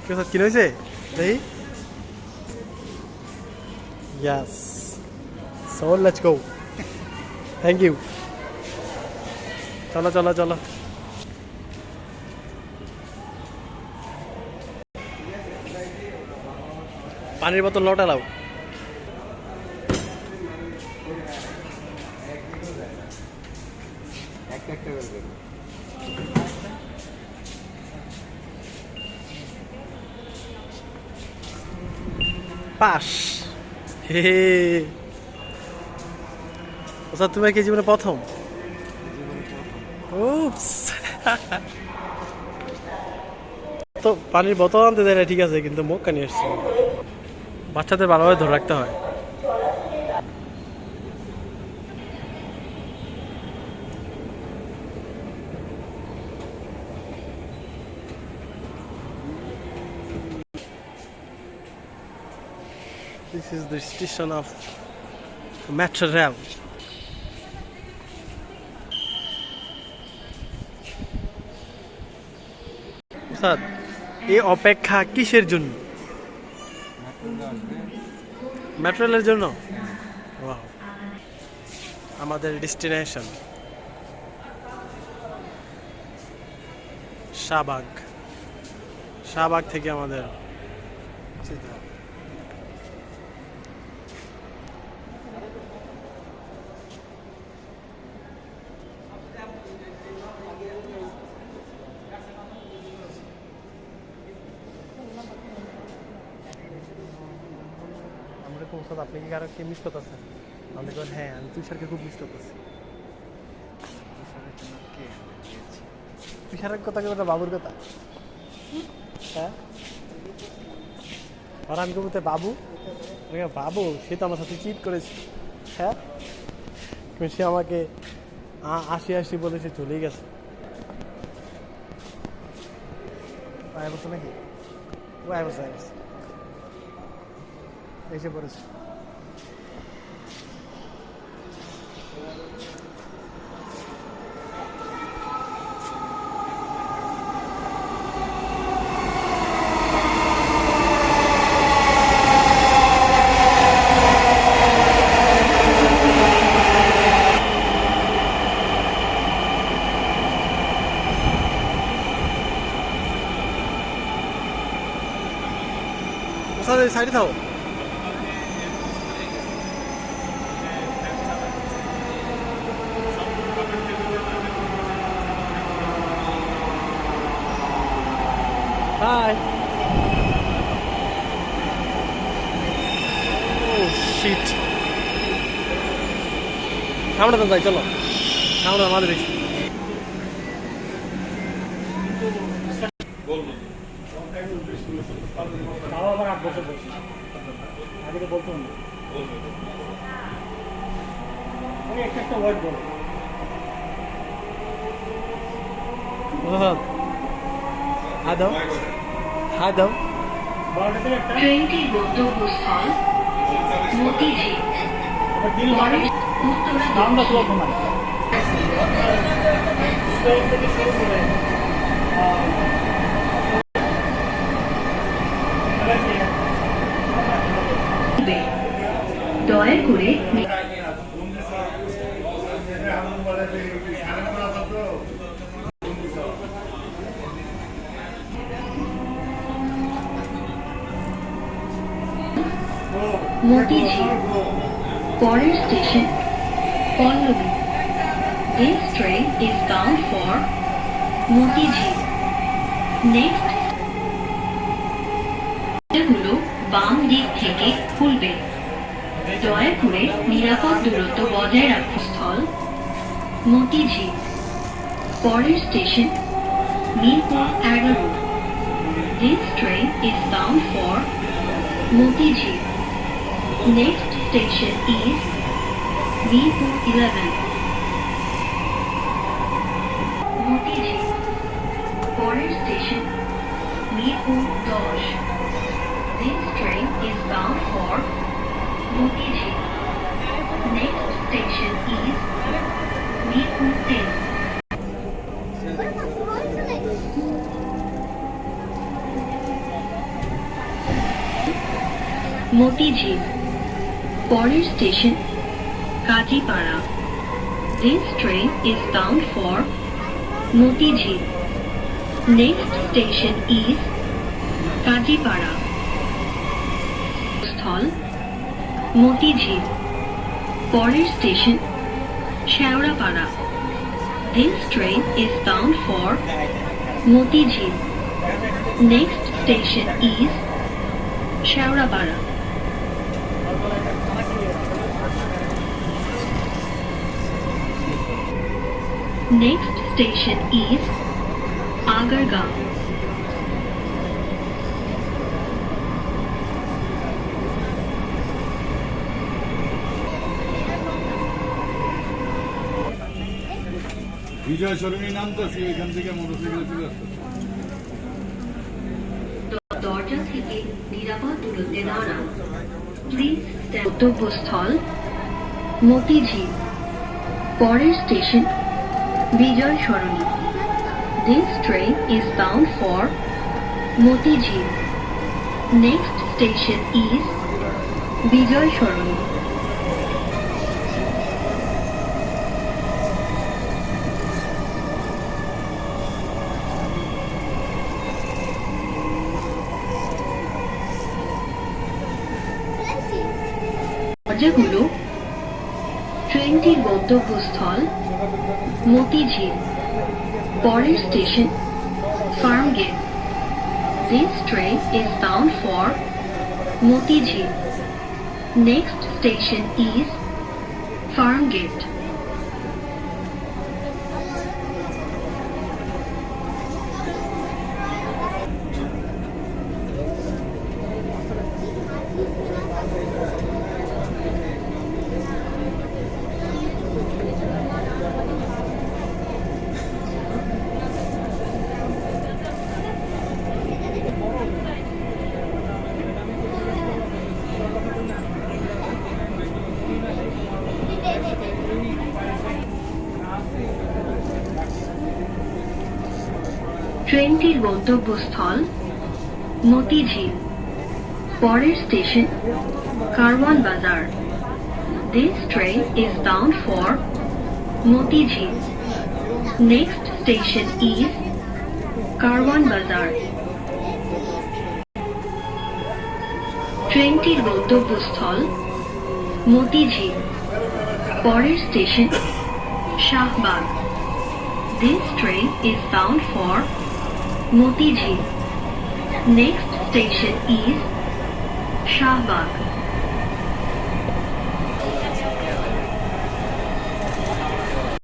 কি হয়েছে দেখি yes so let's go thank you চলো চলো চলো পানির বোতল নটা লাও পাস হে ওস্তাদ তুমি কি জীবনে প্রথম উপস তো পানির বোতল আনতে দেয় না ঠিক আছে কিন্তু মুখ কানি আসছে বাচ্চাদের ভালোভাবে ধরে রাখতে হয় This is the station of Metro Rail. Sir এই অপেক্ষা কিসের জন্য মেট্রো রেলের জন্য Wow. আমাদের ডেস্টিনেশন শাহবাগ থেকে আমাদের আপনি কি কারো কে মিস করতেছেন আমি বল হ্যাঁ আমি তুষারকে খুব মিস করতেছি তুষারের কথা কি ওটা বাবুর কথা হ্যাঁ আর আমি বলতে বাবু বাবু সে তো আমার সাথে চিট করেছে হ্যাঁ সে আমাকে আসি বলে সে চলেই গেছে বছর নাকি বছর এসে পড়েছে সাইডে থাও Hi. Oh shit. সামনে তো যাই চলো সামনে আমাদের তাও আবার 8 বছর বলছি আগে তো বলতো না আমি একটা ওয়ার্ড বল হাই দাও ট্রেনটির গন্তব্যস্থল মতিঝিল দয়া করে মতিঝিল পরের station Pallabi This train is bound for Motijheel next গুলো বাম দিক থেকে খুলবে দয়া করে নিরাপদ দূরত্ব বজায় রাখুন স্থল মতিঝিল পরের station Mirpur 11 This train is bound for Motijheel Next station is Mirpur 11 Motijheel পরের station Mirpur 10 This train is bound for Motijheel Next station is Mirpur 10 What the Motijheel. পরের station Kazipara. This train is bound for Motijheel. Next station is Kazipara. স্থল মতিঝিল। পরের station Shewrapara. This train is bound for Motijheel. Next station is Shewrapara. Next station is Agargaon. বিজয় সরণি নামতেছি এখান থেকে মোটরসাইকেলে চলে আসতে দরজা থেকে নিরাপদ দূরত্বে দাঁড়ান। প্লিজ গন্তব্যস্থল মতিঝিল। পরের station Bijoy Sarani. This train is bound for Motijheel. Next station is Bijoy Sarani. দরজাগুলো ট্রেনটির গন্তব্যস্থল মতিঝিল। পরের station Farmgate. This train is bound for Motijheel. Next station is Farmgate. ট্রেনটির গন্তব্যস্থল মতিঝিল। পরের স্টেশন কারওয়ান বাজার। This train is bound for Motijheel. Next station is Karwan বাজার। ট্রেনটির গন্তব্যস্থল মতিঝিল। পরের station Shahbag. This train is bound for Motijheel. Next station is Shahbag.